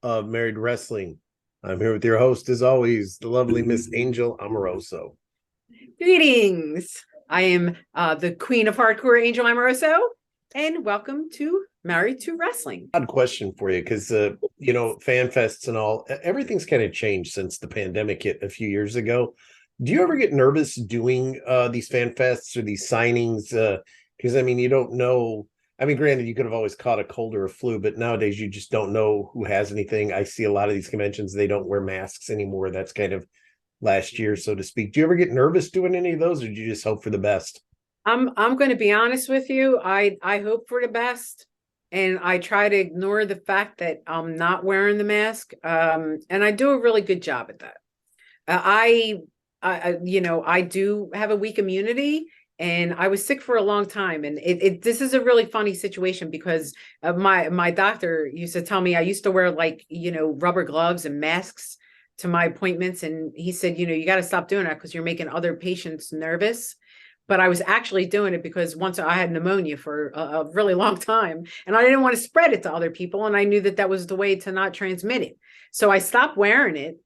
of Married Wrestling. I'm here with your host, as always, the lovely Miss Angel Amoroso. Greetings. I am the queen of hardcore, Angel Amoroso, and welcome to Married to Wrestling. Odd question for you, because fan fests and all, everything's kind of changed since the pandemic hit a few years ago. Do you ever get nervous doing these fan fests or these signings? Because you don't know. Granted, you could have always caught a cold or a flu, but nowadays you just don't know who has anything. I see a lot of these conventions, they don't wear masks anymore. That's kind of last year, so to speak. Do you ever get nervous doing any of those, or do you just hope for the best? I'm going to be honest with you. I hope for the best, and I try to ignore the fact that I'm not wearing the mask. And I do a really good job at that. I do have a weak immunity, and I was sick for a long time. And this is a really funny situation because my doctor used to tell me I used to wear rubber gloves and masks to my appointments, and he said, you got to stop doing that because you're making other patients nervous. But I was actually doing it because once I had pneumonia for a really long time, and I didn't want to spread it to other people, and I knew that was the way to not transmit it. So I stopped wearing it.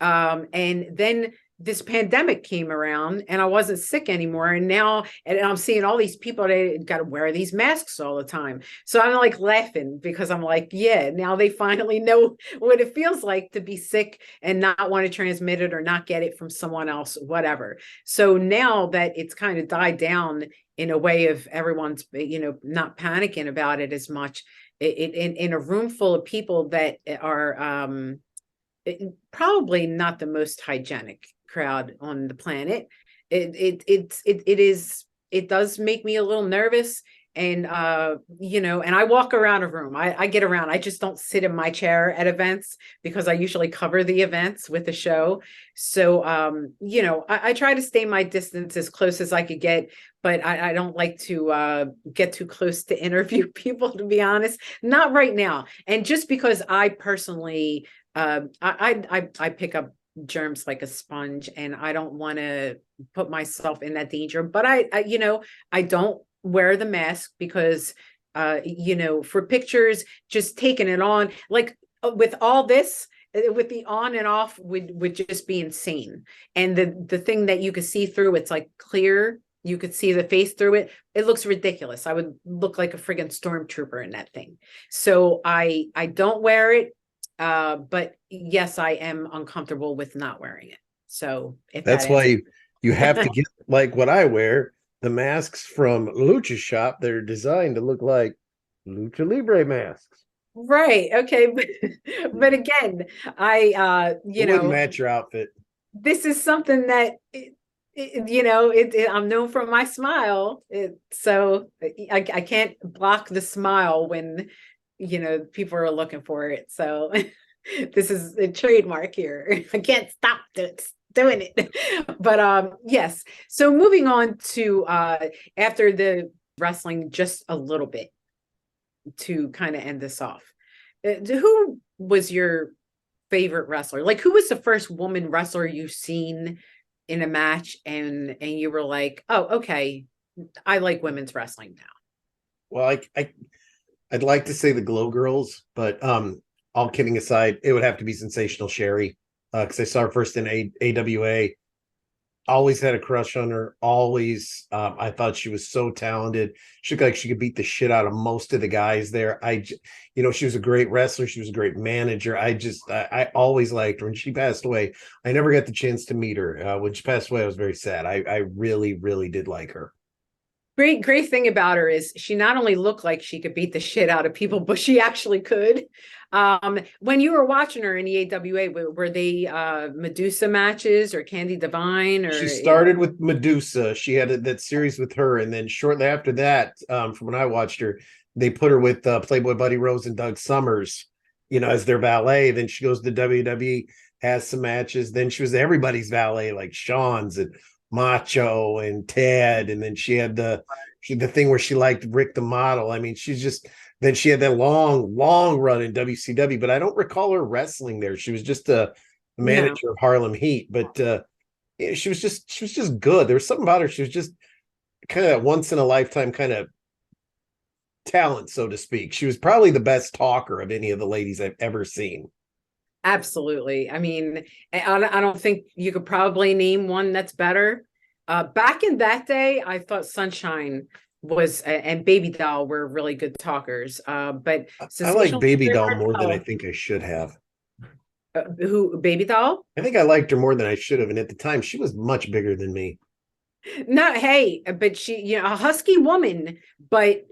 And then this pandemic came around and I wasn't sick anymore. And now I'm seeing all these people that got to wear these masks all the time. So I'm like laughing because I'm like, yeah, now they finally know what it feels like to be sick and not want to transmit it or not get it from someone else, whatever. So now that it's kind of died down in a way of everyone's, not panicking about it as much, in a room full of people that are, probably not the most hygienic crowd on the planet. It does make me a little nervous. And and I walk around a room. I get around. I just don't sit in my chair at events because I usually cover the events with the show. So I try to stay my distance as close as I could get, but I don't like to get too close to interview people, to be honest. Not right now. And just because I personally I pick up germs like a sponge, and I don't want to put myself in that danger. But I don't wear the mask because for pictures, just taking it on, like with all this, with the on and off would just be insane. And the thing that you could see through, it's like clear. You could see the face through it. It looks ridiculous. I would look like a friggin' stormtrooper in that thing. So I don't wear it. But yes, I am uncomfortable with not wearing it. So if That's that why answers. you have to get like what I wear, the masks from Lucha Shop. They're designed to look like Lucha Libre masks. Right. Okay. But again, It wouldn't match your outfit. this is something that I'm known for my smile. So I can't block the smile when people are looking for it. So this is a trademark here. I can't stop doing it. But yes. So moving on to after the wrestling just a little bit to kind of end this off. Who was your favorite wrestler? Like, who was the first woman wrestler you've seen in a match and you were like, oh, okay, I like women's wrestling now? Well, I'd like to say the Glow Girls, but all kidding aside, it would have to be Sensational Sherry, because I saw her first in AWA. Always had a crush on her. Always, I thought she was so talented. She looked like she could beat the shit out of most of the guys there. She was a great wrestler. She was a great manager. I always liked her. And she passed away. I never got the chance to meet her. When she passed away, I was very sad. I really, really did like her. Great thing about her is she not only looked like she could beat the shit out of people, but she actually could. When you were watching her in the AWA, were they Medusa matches or Candy Divine? Or She started with Medusa. She had that series with her, and then shortly after that, from when I watched her, they put her with Playboy Buddy Rose and Doug Summers, as their valet. Then she goes to WWE, has some matches. Then she was everybody's valet, like Sean's and Macho and Ted. And then she had the thing where she liked Rick the model. She's just, then she had that long run in WCW, but I don't recall her wrestling there. She was just a no. manager of Harlem Heat, but she was just good. There was something about her. She was just kind of once in a lifetime kind of talent, so to speak. She was probably the best talker of any of the ladies I've ever seen. Absolutely. I mean, I don't think you could probably name one that's better. Back in that day, I thought Sunshine was and Baby Doll were really good talkers. But I like Sensational Baby Sherry Doll more than I Martel, think I should have. who Baby Doll? I think I liked her more than I should have. And at the time, she was much bigger than me. No, hey, but she, a husky woman, but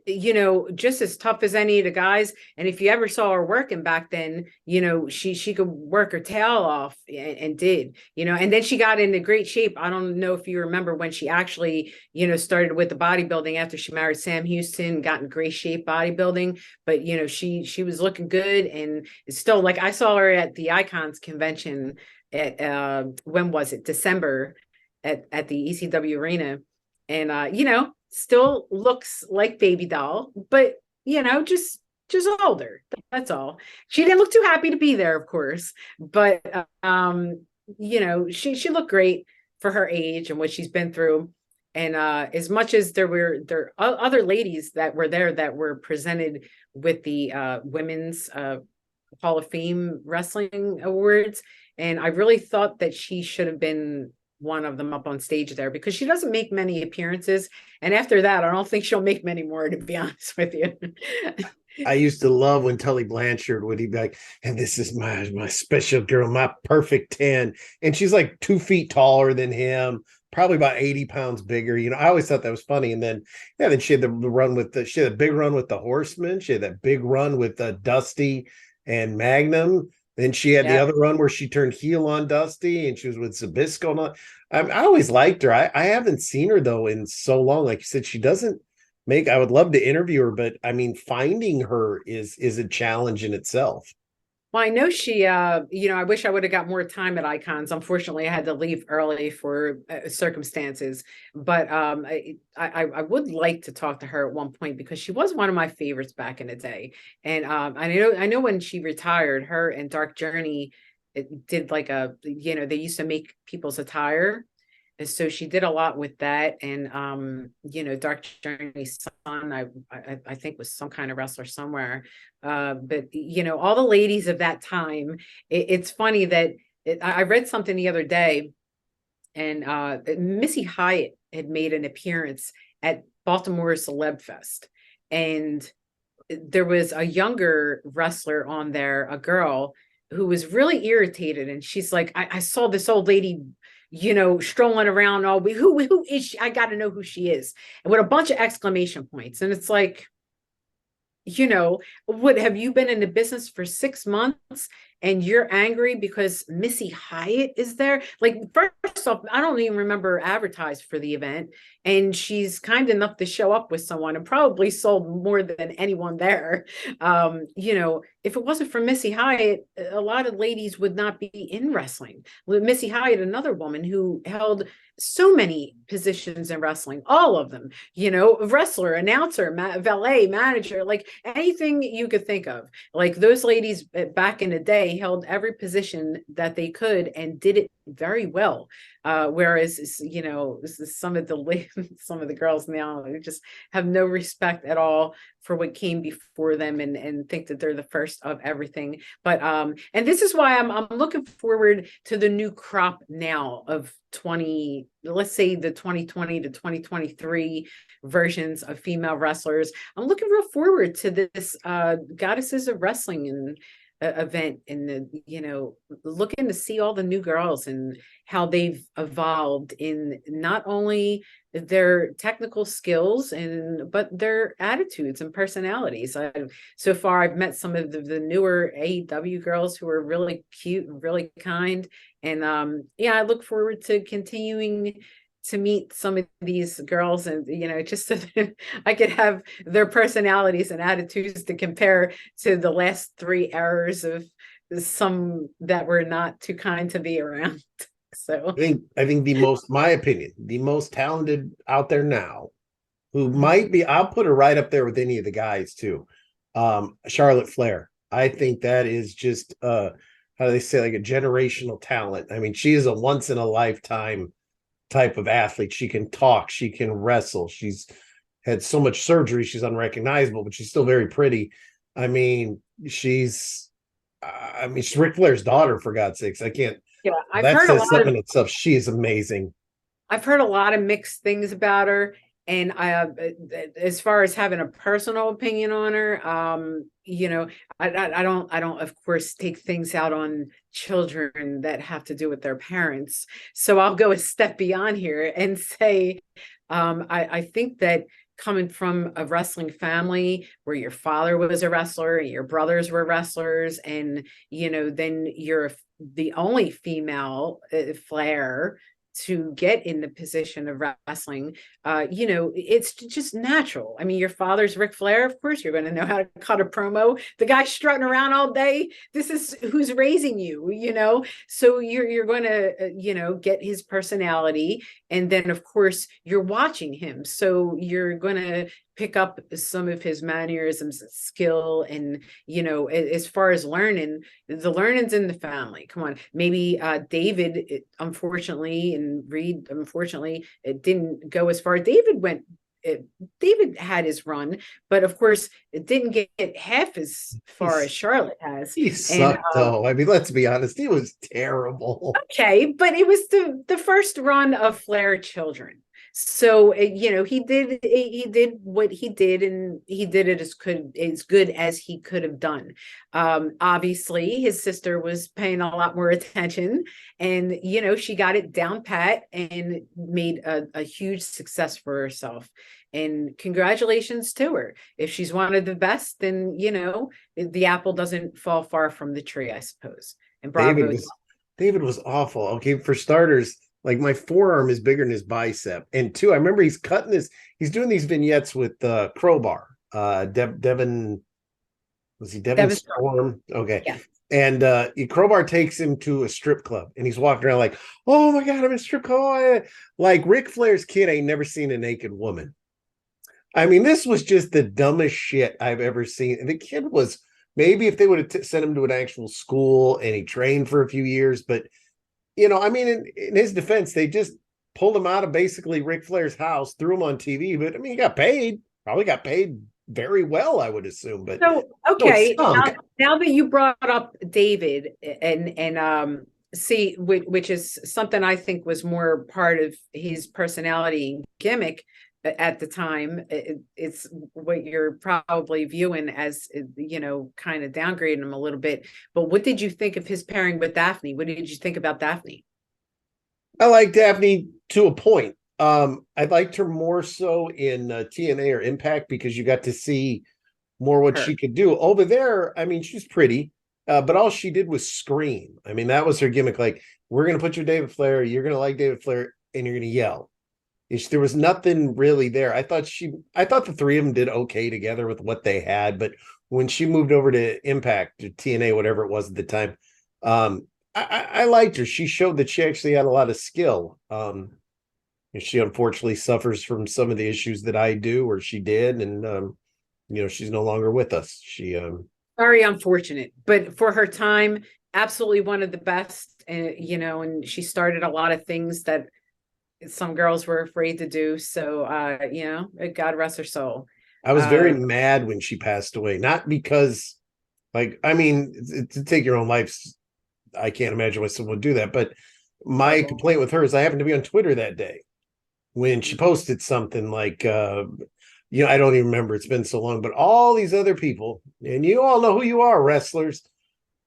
just as tough as any of the guys. And if you ever saw her working back then, she could work her tail off and did, and then she got into great shape. I don't know if you remember when she actually, started with the bodybuilding after she married Sam Houston, got in great shape bodybuilding. But she was looking good, and still, like, I saw her at the Icons convention at when was it? December at the ECW arena, and still looks like Baby Doll, but just older. That's all. She didn't look too happy to be there, of course, but she looked great for her age and what she's been through. And as much as there other ladies that were there that were presented with the women's Hall of Fame wrestling awards, and I really thought that she should have been one of them up on stage there, because she doesn't make many appearances. And after that, I don't think she'll make many more, to be honest with you. I used to love when Tully Blanchard would, he'd be like, and this is my special girl, my perfect 10. And she's like 2 feet taller than him, probably about 80 pounds bigger. I always thought that was funny. And then, yeah, then she had she had a big run with the Horsemen. She had that big run with Dusty and Magnum. Then she had the Yeah. other run where she turned heel on Dusty, and she was with Zabisco. And all. I always liked her. I haven't seen her though in so long. Like you said, she doesn't make. I would love to interview her, but I mean, finding her is a challenge in itself. Well, I know she, I wish I would have got more time at Icons. Unfortunately, I had to leave early for circumstances. But I would like to talk to her at one point, because she was one of my favorites back in the day. And I know when she retired, her and Dark Journey did like they used to make people's attire. And so she did a lot with that. And Dark Journey's son, I think, was some kind of wrestler somewhere. But all the ladies of that time, it's funny that I read something the other day, and Missy Hyatt had made an appearance at Baltimore Celeb Fest. And there was a younger wrestler on there, a girl who was really irritated. And she's like, I saw this old lady, strolling around all week. Who is she? I got to know who she is. And with a bunch of exclamation points. And it's like, what, have you been in the business for 6 months and you're angry because Missy Hyatt is there? Like, first off, I don't even remember advertised for the event, and she's kind enough to show up with someone and probably sold more than anyone there. If it wasn't for Missy Hyatt, a lot of ladies would not be in wrestling. Missy Hyatt, another woman who held so many positions in wrestling, all of them, wrestler, announcer, valet, manager, like anything you could think of. Like, those ladies back in the day held every position that they could and did it very well. Whereas, some of the girls now just have no respect at all for what came before them, and think that they're the first of everything. But and this is why I'm looking forward to the new crop now of let's say the 2020 to 2023 versions of female wrestlers. I'm looking real forward to this Goddesses of Wrestling and event, and looking to see all the new girls and how they've evolved in not only their technical skills but their attitudes and personalities. So far I've met some of the newer AEW girls who are really cute and really kind, and I look forward to continuing to meet some of these girls, and just so that I could have their personalities and attitudes to compare to the last 3 errors of some that were not too kind to be around. So I think my opinion, the most talented out there now, who might be, I'll put her right up there with any of the guys too. Charlotte Flair. I think that is just how do they say, like a generational talent. I mean, she is a once in a lifetime type of athlete. She can talk, she can wrestle. She's had so much surgery, she's unrecognizable, but she's still very pretty. I mean, I mean, she's Ric Flair's daughter, for God's sakes. I can't. Yeah, That says something in itself. She is amazing. I've heard a lot of mixed things about her, and as far as having a personal opinion on her, I don't, of course, take things out on children that have to do with their parents. So I'll go a step beyond here and say, I think that coming from a wrestling family where your father was a wrestler and your brothers were wrestlers, and then you're the only female Flair to get in the position of wrestling, it's just natural. I mean, your father's Ric Flair, of course, you're going to know how to cut a promo. The guy strutting around all day, this is who's raising you. So you're going to, get his personality. And then, of course, you're watching him. So you're going to pick up some of his mannerisms, skill, and as far as learning, the learning's in the family. Come on, maybe David, unfortunately, and Reed, unfortunately, it didn't go as far. David had his run, but of course, it didn't get half as far as Charlotte has. He sucked, though. I mean, let's be honest, he was terrible. Okay, but it was the first run of Flair Children. So he did what he did, and he did it as good as he could have done. Obviously his sister was paying a lot more attention, and she got it down pat and made a huge success for herself. And congratulations to her. If she's one of the best, then the apple doesn't fall far from the tree, I suppose. And bravo. David was awful. Okay, for starters, like my forearm is bigger than his bicep. And two, I remember he's doing these vignettes with Crowbar. Devin Storm? Okay. Yeah. And Crowbar takes him to a strip club, and he's walking around like, oh my God, I'm in a strip club. Like Ric Flair's kid ain't never seen a naked woman. I mean, this was just the dumbest shit I've ever seen. And the kid was, maybe if they would have sent him to an actual school and he trained for a few years, but I mean, in his defense, they just pulled him out of basically Ric Flair's house, threw him on TV. But I mean, he probably got paid very well, I would assume. But so, okay, now that you brought up David and see, which is something I think was more part of his personality gimmick at the time, it's what you're probably viewing as kind of downgrading him a little bit. But what did you think of his pairing with Daphne? What did you think about Daphne? I like Daphne to a point. I liked her more so in TNA or Impact, because you got to see more what she could do over there. I mean, she's pretty, but all she did was scream. I mean, that was her gimmick. Like, we're going to put you David Flair, you're going to like David Flair, and you're going to yell. There was nothing really there. I thought the three of them did okay together with what they had, but when she moved over to Impact or TNA, whatever it was at the time, I liked her. She showed that she actually had a lot of skill. She unfortunately suffers from some of the issues that I do, or she did, and she's no longer with us. She very unfortunate, but for her time, absolutely one of the best. And she started a lot of things that some girls were afraid to do. So, God rest her soul. I was very mad when she passed away, not because, like, I mean, to take your own life, I can't imagine why someone would do that. But my complaint with her is I happened to be on Twitter that day when she posted something like, I don't even remember. It's been so long, but all these other people, and you all know who you are, wrestlers,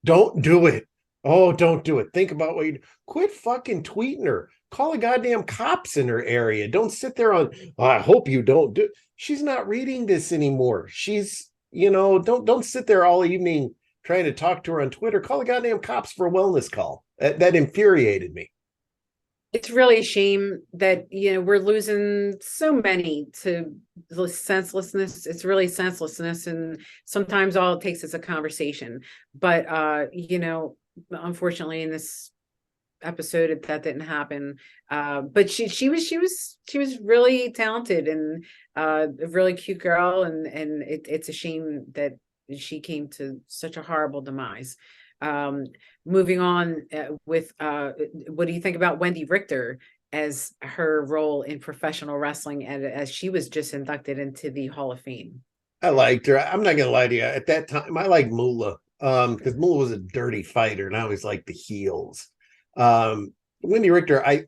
don't do it. Oh, don't do it. Think about what you do. Quit fucking tweeting her. Call the goddamn cops in her area. Don't sit there on, I hope you don't do. She's not reading this anymore. She's, don't sit there all evening trying to talk to her on Twitter. Call the goddamn cops for a wellness call. That infuriated me. It's really a shame that, we're losing so many to the senselessness. It's really senselessness. And sometimes all it takes is a conversation. But, unfortunately in this episode that didn't happen, but she was really talented and a really cute girl, and it's a shame that she came to such a horrible demise. Moving on with what do you think about Wendy Richter as her role in professional wrestling, and as she was just inducted into the Hall of Fame? I liked her. I'm not gonna lie to you. At that time, I liked Moolah. because Moolah was a dirty fighter, and I always liked the heels. Wendy Richter,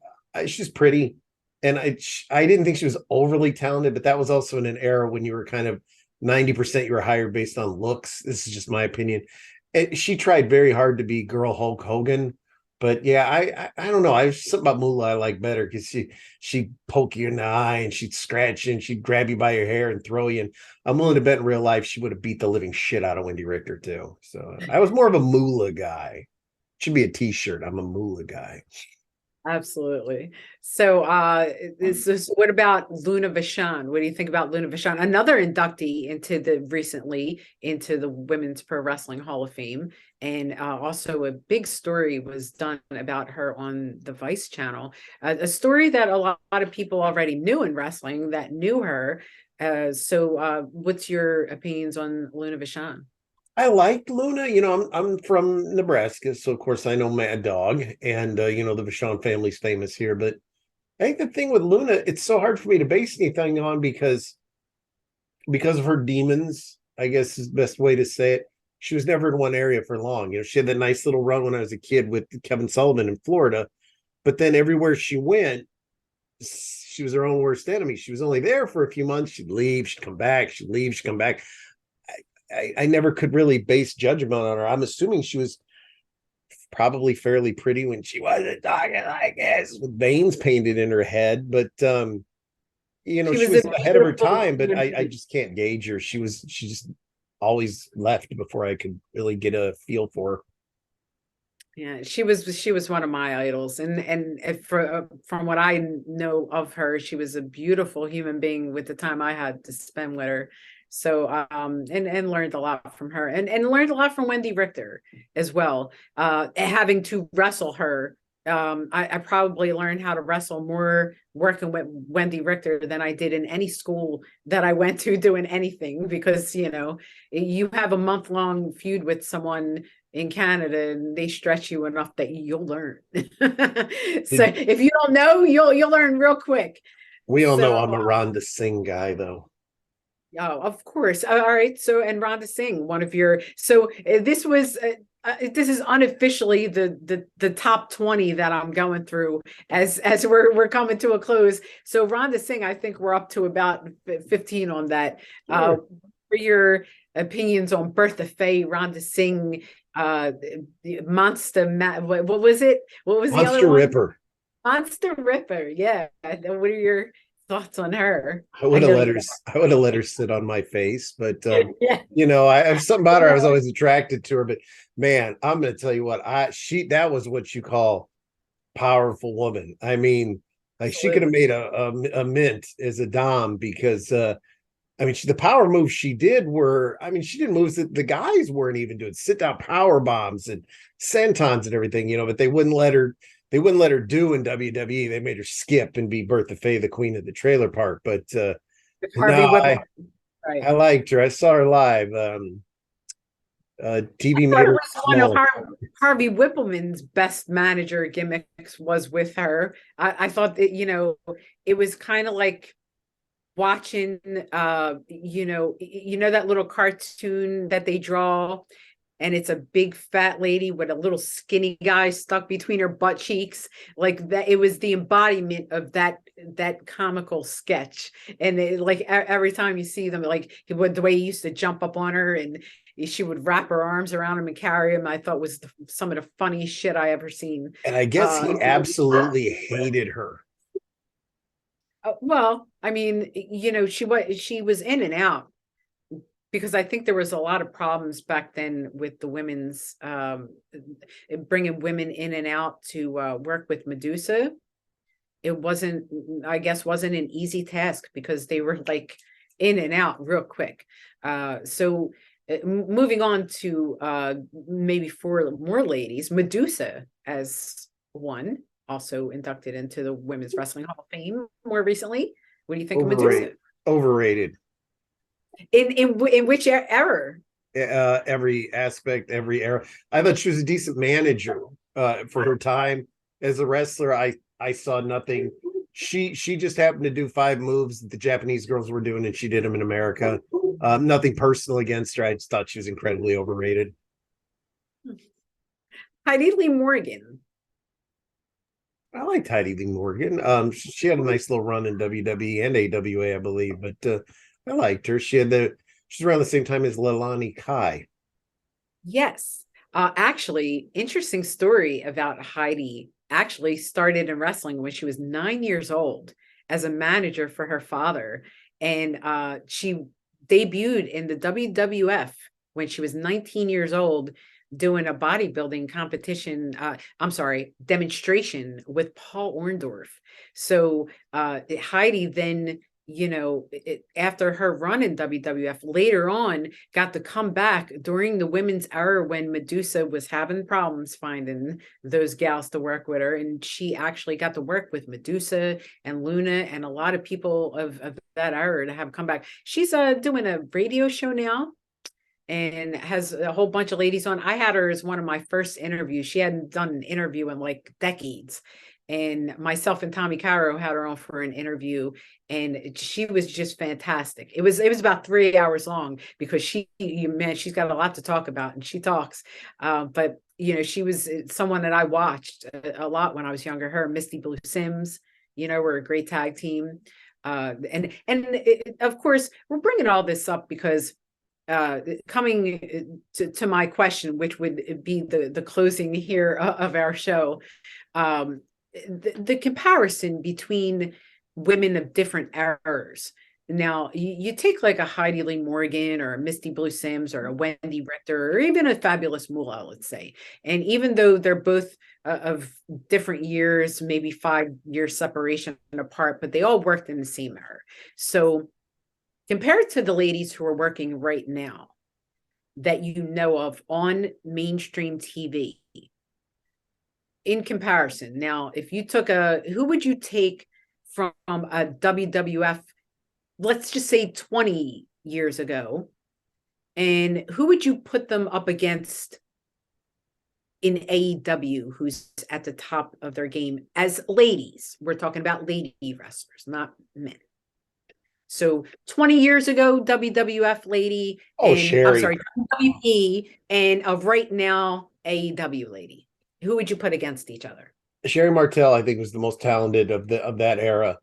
she's pretty, and I didn't think she was overly talented, but that was also in an era when you were kind of 90% you were hired based on looks. This is just my opinion. She tried very hard to be girl Hulk Hogan, but yeah, I don't know. I something about Moolah I like better because she'd poke you in the eye and she'd scratch you and she'd grab you by your hair and throw you. And I'm willing to bet in real life she would have beat the living shit out of Wendy Richter too. So I was more of a Moolah guy. Should be a t-shirt. I'm a Moolah guy. Absolutely. So, what about Luna Vachon? What do you think about Luna Vachon? Another inductee recently into the Women's Pro Wrestling Hall of Fame. And also a big story was done about her on the Vice channel, a story that a lot of people already knew in wrestling that knew her. What's your opinions on Luna Vachon? I liked Luna. I'm from Nebraska, so of course I know Mad Dog, and the Vachon family's famous here. But I think the thing with Luna, it's so hard for me to base anything on because of her demons. I guess is the best way to say it. She was never in one area for long. She had that nice little run when I was a kid with Kevin Sullivan in Florida, but then everywhere she went, she was her own worst enemy. She was only there for a few months. She'd leave, she'd come back, she'd leave, she'd come back. I never could really base judgment on her. I'm assuming she was probably fairly pretty when she wasn't talking like this, with veins painted in her head. But she was ahead of her time. But I just can't gauge her. She just always left before I could really get a feel for her. Yeah, she was one of my idols, and from what I know of her, she was a beautiful human being with the time I had to spend with her. So and learned a lot from her, and learned a lot from Wendy Richter as well. Having to wrestle her, I probably learned how to wrestle more working with Wendy Richter than I did in any school that I went to doing anything, because you have a month-long feud with someone in Canada and they stretch you enough that you'll learn. So if you don't know, you'll learn real quick. We all know I'm a Rhonda Singh guy, though. Oh, of course. All right. So, and Rhonda Singh, one of your, this is unofficially the top 20 that I'm going through as we're coming to a close. So Rhonda Singh, I think we're up to about 15 on that. Sure. For your opinions on Bertha Faye, Rhonda Singh, what was it? What was the other one? Ripper. Monster Ripper. Yeah. What are your thoughts on her? I would have let her sit on my face, but yeah. I have something about her. I was always attracted to her, but man, I'm going to tell you what, that was what you call powerful woman. I mean, like, she could have made a mint as a dom, because the power moves she did she did moves that the guys weren't even doing, sit down power bombs and sentons and everything, but they wouldn't let her do in WWE. They made her skip and be Bertha Faye, the queen of the trailer park. But I liked her. I saw her live. TV made her one of Harvey Whippleman's best manager gimmicks was with her. I thought that, it was kind of like watching, that little cartoon that they draw, and it's a big fat lady with a little skinny guy stuck between her butt cheeks, like that. It was the embodiment of that comical sketch. And every time you see them, like the way he used to jump up on her and she would wrap her arms around him and carry him, I thought was some of the funniest shit I ever seen. And I guess he absolutely hated her. Well, I mean, she was in and out, because I think there was a lot of problems back then with the women's bringing women in and out to work with Medusa. It wasn't an easy task, because they were like in and out real quick. Moving on to maybe 4 more ladies, Medusa as one, also inducted into the Women's Wrestling Hall of Fame more recently. What do you think of Medusa? Overrated. In which era? Every aspect, every era. I thought she was a decent manager for her time as a wrestler. I saw nothing. She just happened to do 5 moves that the Japanese girls were doing, and she did them in America. Nothing personal against her. I just thought she was incredibly overrated. Heidi Lee Morgan. I liked Heidi Lee Morgan. She had a nice little run in WWE and AWA, I believe, but I liked her. She's around the same time as Leilani Kai. Yes. Actually, interesting story about Heidi. Actually started in wrestling when she was 9 years old as a manager for her father. And she debuted in the WWF when she was 19 years old, doing a bodybuilding competition. I'm sorry, demonstration with Paul Orndorff. So Heidi then, after her run in WWF, later on got to come back during the women's era when Medusa was having problems finding those gals to work with her. And she actually got to work with Medusa and Luna and a lot of people of that era to have come back. She's doing a radio show now and has a whole bunch of ladies on. I had her as one of my first interviews. She hadn't done an interview in like decades. And myself and Tommy Cairo had her on for an interview, and she was just fantastic. It was about 3 hours long because she's got a lot to talk about, and she talks. But she was someone that I watched a lot when I was younger. Her and Misty Blue Sims, were a great tag team. Of course, we're bringing all this up because coming to my question, which would be the closing here of our show, the comparison between women of different eras. Now, you take like a Heidi Lee Morgan or a Misty Blue Sims or a Wendy Richter or even a Fabulous Moolah, let's say. And even though they're both of different years, maybe 5 years separation apart, but they all worked in the same era. So compared to the ladies who are working right now that you know of on mainstream TV, in comparison, now, if you took who would you take from a WWF, let's just say 20 years ago, and who would you put them up against in AEW, who's at the top of their game as ladies? We're talking about lady wrestlers, not men. So 20 years ago, WWF lady, Sherry. I'm sorry, WWE, and of right now, AEW lady. Who would you put against each other? Sherry Martel, I think, was the most talented of that era,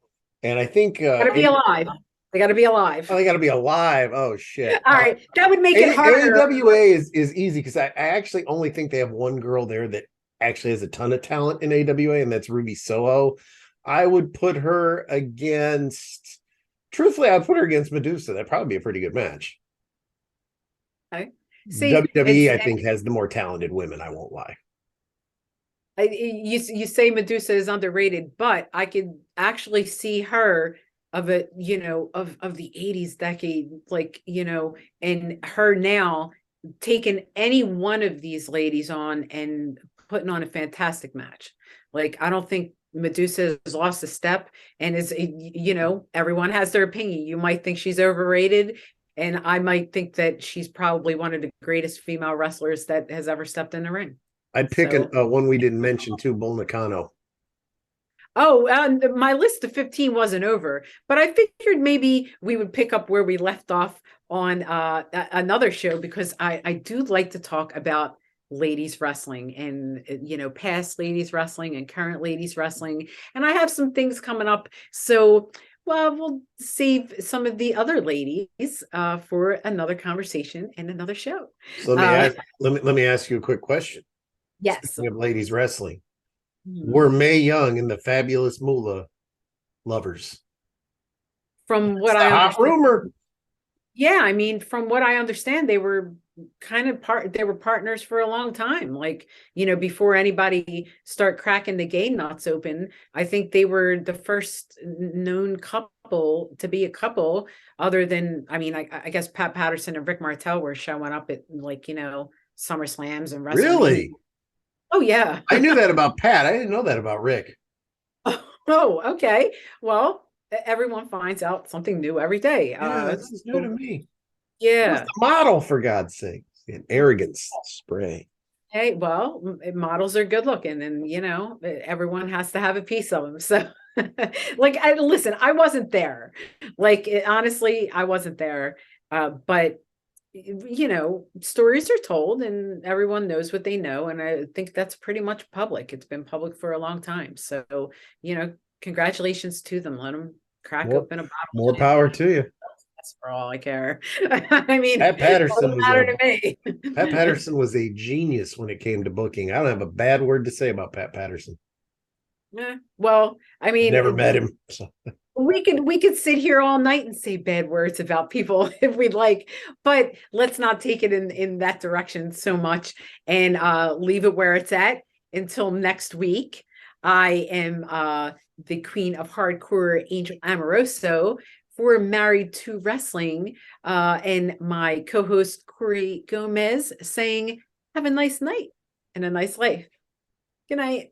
and I think Gotta be alive. They got to be alive. Oh, they got to be alive. Oh shit! All right, that would make it harder. AWA is easy because I actually only think they have one girl there that actually has a ton of talent in AWA, and that's Ruby Soho. I would put her against. Truthfully, I'd put her against Medusa. That'd probably be a pretty good match. Okay. See, WWE, I think, has the more talented women. I won't lie. You say Medusa is underrated, but I could actually see her of the 80s decade, and her now taking any one of these ladies on and putting on a fantastic match. Like, I don't think Medusa has lost a step, and everyone has their opinion. You might think she's overrated, and I might think that she's probably one of the greatest female wrestlers that has ever stepped in the ring. I'd pick one we didn't mention too, Bull Nakano. Oh, my list of 15 wasn't over, but I figured maybe we would pick up where we left off on another show, because I do like to talk about ladies wrestling and past ladies wrestling and current ladies wrestling, and I have some things coming up. So we'll save some of the other ladies for another conversation and another show. So let me ask you a quick question. Yes. Speaking of ladies wrestling, were Mae Young and the Fabulous Moolah lovers? From what I understand, hot rumor. Yeah, I mean, from what I understand, they were they were partners for a long time. Before anybody start cracking the gay nuts open, I think they were the first known couple to be a couple, other than, I guess Pat Patterson and Rick Martel were showing up at SummerSlams and WrestleMania. Really? Oh yeah. I knew that about Pat. I didn't know that about Rick. Oh, okay. Well, everyone finds out something new every day. Yeah, this is new to me. Yeah. The model, for God's sake. An arrogance spray. Hey, well, models are good looking, and everyone has to have a piece of them. So listen, I wasn't there. Honestly, I wasn't there. But you know, stories are told and everyone knows what they know. And I think that's pretty much public. It's been public for a long time. So, you know, congratulations to them. Let them crack More, open a bottle more of power champagne. to you. That's for all I care. I mean, Pat it Patterson doesn't was matter a to me. Pat Patterson was a genius when it came to booking. I don't have a bad word to say about Pat Patterson. Well, I I've never mean, met him. So. we could sit here all night and say bad words about people if we'd like, but let's not take it in that direction so much, and leave it where it's at until next week. I am the queen of hardcore, Angel Amoroso, for Married to Wrestling, and my co-host Corey Gomez saying have a nice night and a nice life. Good night.